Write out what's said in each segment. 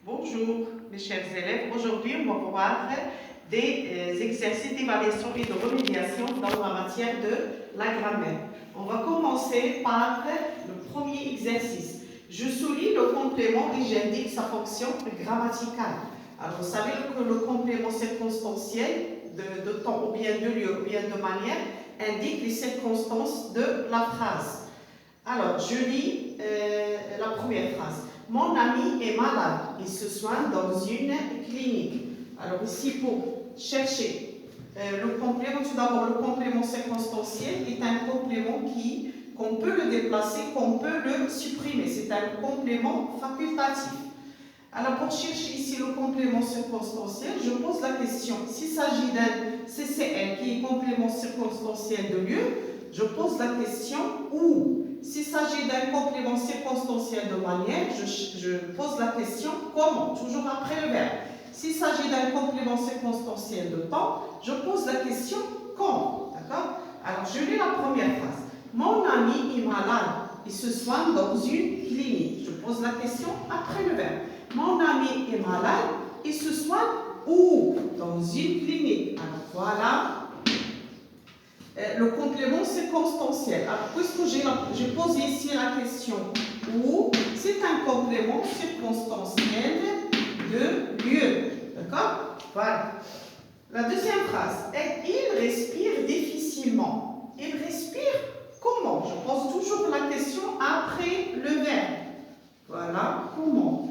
Bonjour mes chers élèves, aujourd'hui on va voir des exercices d'évaluation et de remédiation dans la matière de la grammaire. On va commencer par le premier exercice. Je souligne le complément et j'indique sa fonction grammaticale. Alors vous savez que le complément circonstanciel de temps ou bien de lieu ou bien de manière indique les circonstances de la phrase. Alors je lis la première phrase. Mon ami est malade, il se soigne dans une clinique. Alors ici, pour chercher le complément, tout d'abord, le complément circonstanciel est un complément qu'on peut le déplacer, qu'on peut le supprimer. C'est un complément facultatif. Alors pour chercher ici le complément circonstanciel, je pose la question. S'il s'agit d'un CCL qui est complément circonstanciel de lieu, je pose la question où. S'il s'agit d'un complément circonstanciel de manière, je pose la question comment, toujours après le verbe. S'il s'agit d'un complément circonstanciel de temps, je pose la question quand. D'accord? Alors, je lis la première phrase. Mon ami est malade, il se soigne dans une clinique. Je pose la question après le verbe. Mon ami est malade, il se soigne où? Dans une clinique. Alors, voilà. Le complément circonstanciel. Alors, puisque j'ai posé ici la question où, c'est un complément circonstanciel de lieu. D'accord? Voilà. La deuxième phrase est il respire difficilement. Il respire comment? Je pose toujours la question après le verbe. Voilà, comment?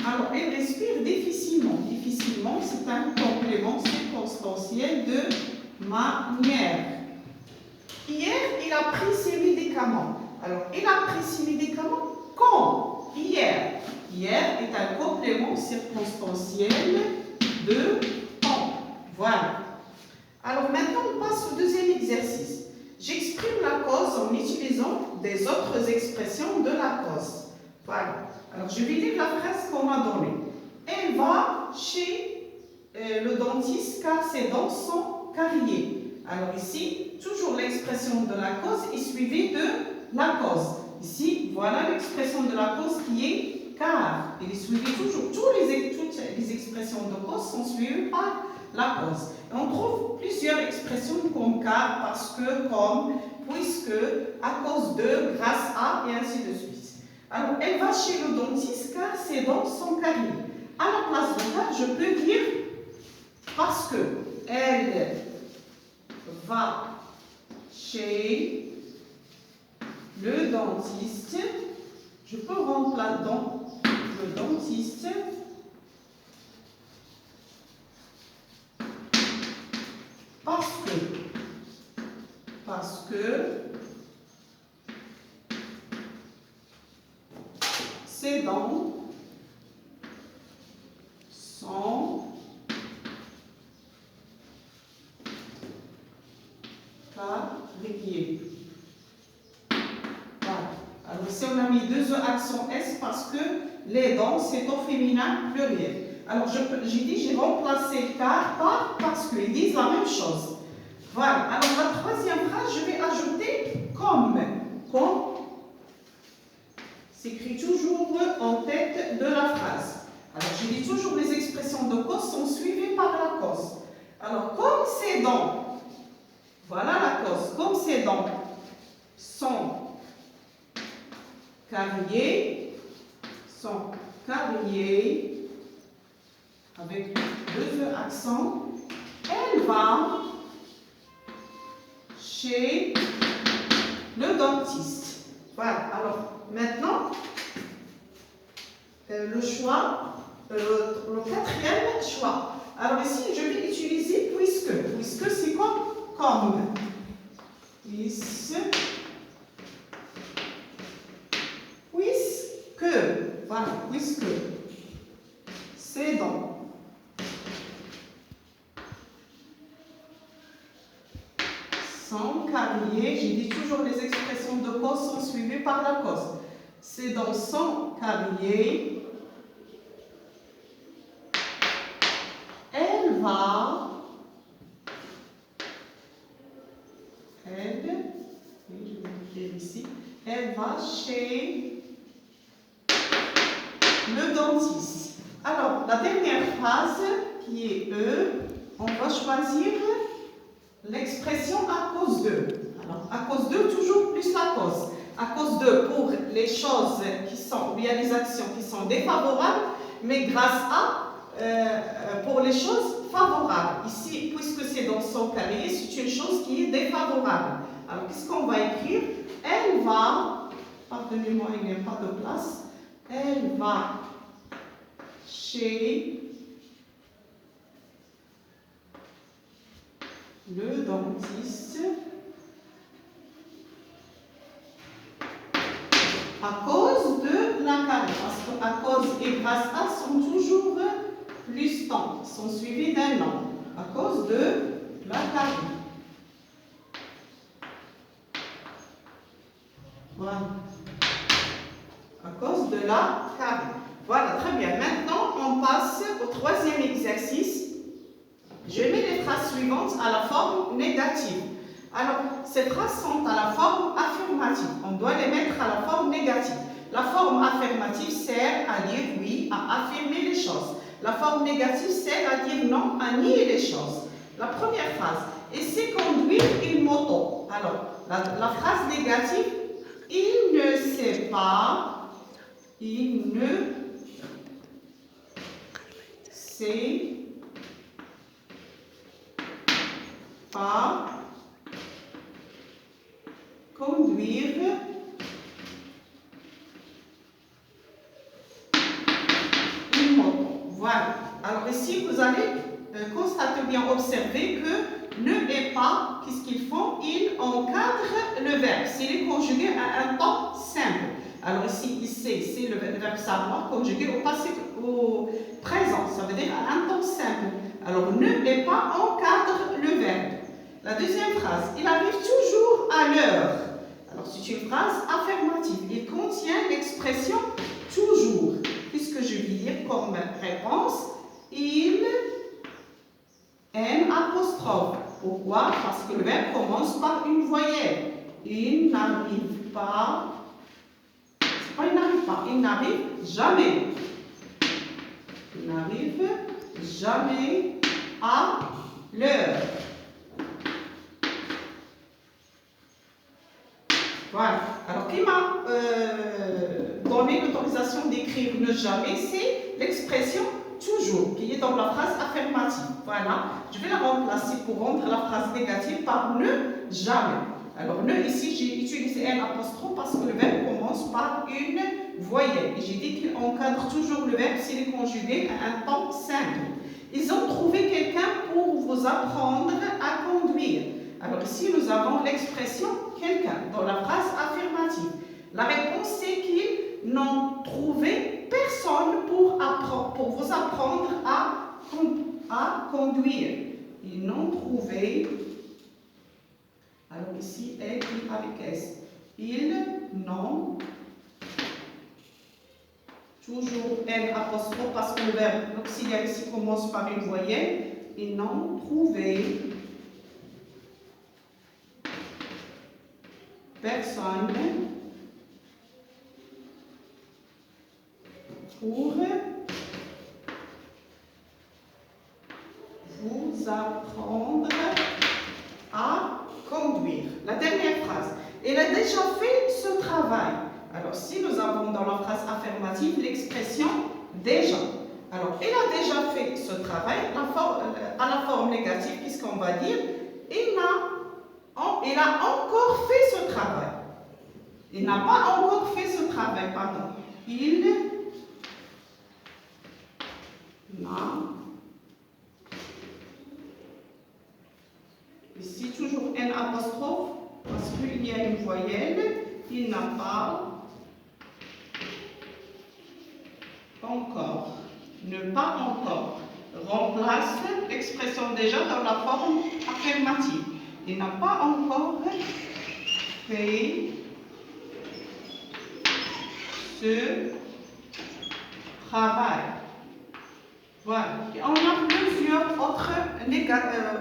Alors, il respire difficilement. Difficilement, c'est un complément circonstanciel de manière. Hier, il a pris ses médicaments. Alors, il a pris ses médicaments quand? Hier. Hier est un complément circonstanciel de temps. Voilà. Alors, maintenant, on passe au deuxième exercice. J'exprime la cause en utilisant des autres expressions de la cause. Voilà. Alors, je vais lire la phrase qu'on m'a donnée. Elle va chez le dentiste car ses dents sont carriées. Alors ici, toujours l'expression de la cause est suivie de la cause. Ici, voilà l'expression de la cause qui est car. Il est suivi toujours. Toutes les expressions de cause sont suivies par la cause. Et on trouve plusieurs expressions comme car, parce que, comme, puisque, à cause de, grâce à, et ainsi de suite. Alors, elle va chez le dentiste car ses dents sont carriées. À la place de car, je peux dire parce que elle va chez le dentiste. Je peux remplacer dans le dentiste parce que ses dents sont carriées. Voilà. Alors ici on a mis deux accents S parce que les dents c'est au féminin pluriel. Alors j'ai remplacé car par parce qu'ils disent la même chose. Voilà. Alors la troisième phrase, je vais ajouter comme. Comme s'écrit toujours en tête de la phrase. Alors je dis toujours les expressions de cause sont suivies par la cause. Alors comme ces dents, voilà la cause, comme ces dents sont carriées avec deux accents, elle va chez le dentiste. Voilà, alors maintenant, le choix, le quatrième choix. Alors ici, je vais utiliser puisque. Puisque c'est comme. Puisque. Voilà, puisque. C'est donc. Sans carrier, j'ai dit toujours les expressions de cause sont suivies par la cause. C'est dans son carrier. Elle va. Elle va chez le dentiste. Alors, la dernière phrase, qui est E, on va choisir l'expression à cause de. Alors, à cause de, toujours plus la cause. À cause de, pour les choses qui sont, ou bien les actions qui sont défavorables, mais grâce à, pour les choses favorables. Ici, puisque c'est dans son carré, c'est une chose qui est défavorable. Alors, qu'est-ce qu'on va écrire? Elle va, pardonnez-moi, il n'y a pas de place, elle va chez le dentiste à cause de la carie. Parce qu'à cause et grâce à sont toujours plus temps, sont suivis d'un nom. À cause de la carie. Voilà. À cause de la carie. Voilà, très bien. Maintenant, on passe au troisième exercice. Je mets les phrases suivantes à la forme négative. Alors, ces phrases sont à la forme affirmative. On doit les mettre à la forme négative. La forme affirmative sert à dire oui, à affirmer les choses. La forme négative sert à dire non, à nier les choses. La première phrase, et c'est conduire une moto. Alors, la phrase négative, il ne sait pas, il ne sait pas conduire une moto. Voilà. Alors ici, vous allez constater, bien observer que ne et pas, qu'est-ce qu'ils font? Ils encadrent le verbe. S'il est conjugué à un temps simple. Alors ici, c'est le verbe savoir conjugué au passé, au présent. Ça veut dire à un temps simple. Alors ne et pas encadre le verbe. La deuxième phrase, il arrive toujours à l'heure. Alors c'est une phrase affirmative. Il contient l'expression toujours. Puisque je vais dire comme réponse, il N apostrophe. Pourquoi? Parce que le verbe commence par une voyelle. Il n'arrive pas. C'est pas il n'arrive pas. Il n'arrive jamais. Il n'arrive jamais à l'heure. Voilà. Alors, qui m'a donné l'autorisation d'écrire ne jamais? C'est l'expression toujours, qui est dans la phrase affirmative. Voilà. Je vais la remplacer pour rendre la phrase négative par ne jamais. Alors, ne, ici, j'ai utilisé un apostrophe parce que le verbe commence par une voyelle. Et j'ai dit qu'il encadre toujours le verbe s'il est conjugué à un temps simple. Ils ont trouvé quelqu'un pour vous apprendre à conduire. Alors ici, nous avons l'expression quelqu'un dans la phrase affirmative. La réponse, c'est qu'ils n'ont trouvé personne pour vous apprendre à conduire. Ils n'ont trouvé, alors ici, elle avec S. Ils n'ont, toujours N apostrophe parce que le verbe auxiliaire ici commence par une voyelle. Ils n'ont trouvé personne pour vous apprendre à conduire. La dernière phrase. Elle a déjà fait ce travail. Alors, si nous avons dans la phrase affirmative l'expression déjà. Alors, elle a déjà fait ce travail. À la forme négative, qu'est-ce qu'on va dire? Il a encore fait ce travail. Il n'a pas encore fait ce travail, pardon. Il n'a. Ici, toujours un apostrophe, parce qu'il y a une voyelle. Il n'a pas encore. Ne pas encore. Remplace l'expression déjà dans la forme affirmative. Il n'a pas encore fait ce travail. Voilà. Et on a plusieurs autres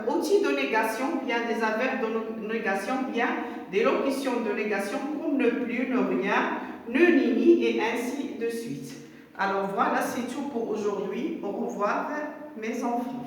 outils de négation, bien des adverbes de négation, bien des locutions de négation comme ne plus, ne rien, ne, ni, et ainsi de suite. Alors voilà, c'est tout pour aujourd'hui. Au revoir, mes enfants.